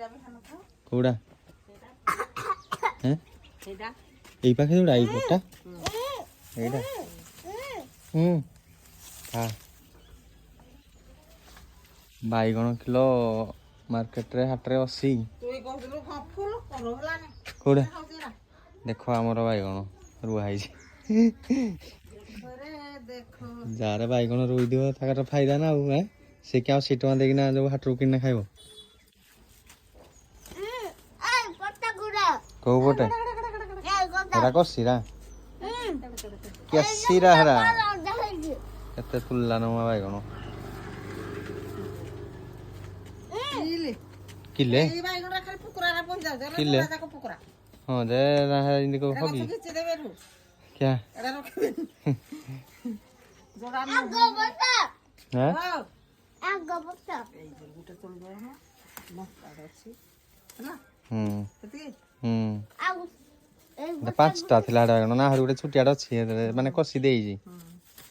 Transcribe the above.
କୋଉଟା ଏଇ ପାଖେ ଯୋଉଟା ଏଇ ପଟା ଏଇଟା ଖା ବାଇଗଣ କିଲୋ ମାର୍କେଟରେ ହାଟରେ 80 କୋଉଟା ଦେଖ ଆମର ବାଇଗଣ ରୁଆ ହେଇଛି ଯାହାର ବାଇଗଣ ରୋଇଥିବ ତାଙ୍କର ଫାଇଦା ନା ଆଉ ସେ କି ଆଉ 80 ଟଙ୍କା ଦେଇକିନା ଯୋଉ ହାଟରୁ କିଣିନା ଖାଇବ କୋଉ ପଟେ ହେରା କସିରା କେସିରା ହେରା କେତେ ତୁଲା ନମା ବାଇଗଣ କିଲେ କିଲେ ହଁ ଯେ ଯେମିତି କହୁ ହବି क्या पांचटा थिला ना गोटे छुटिया अच्छी माने कषि देजी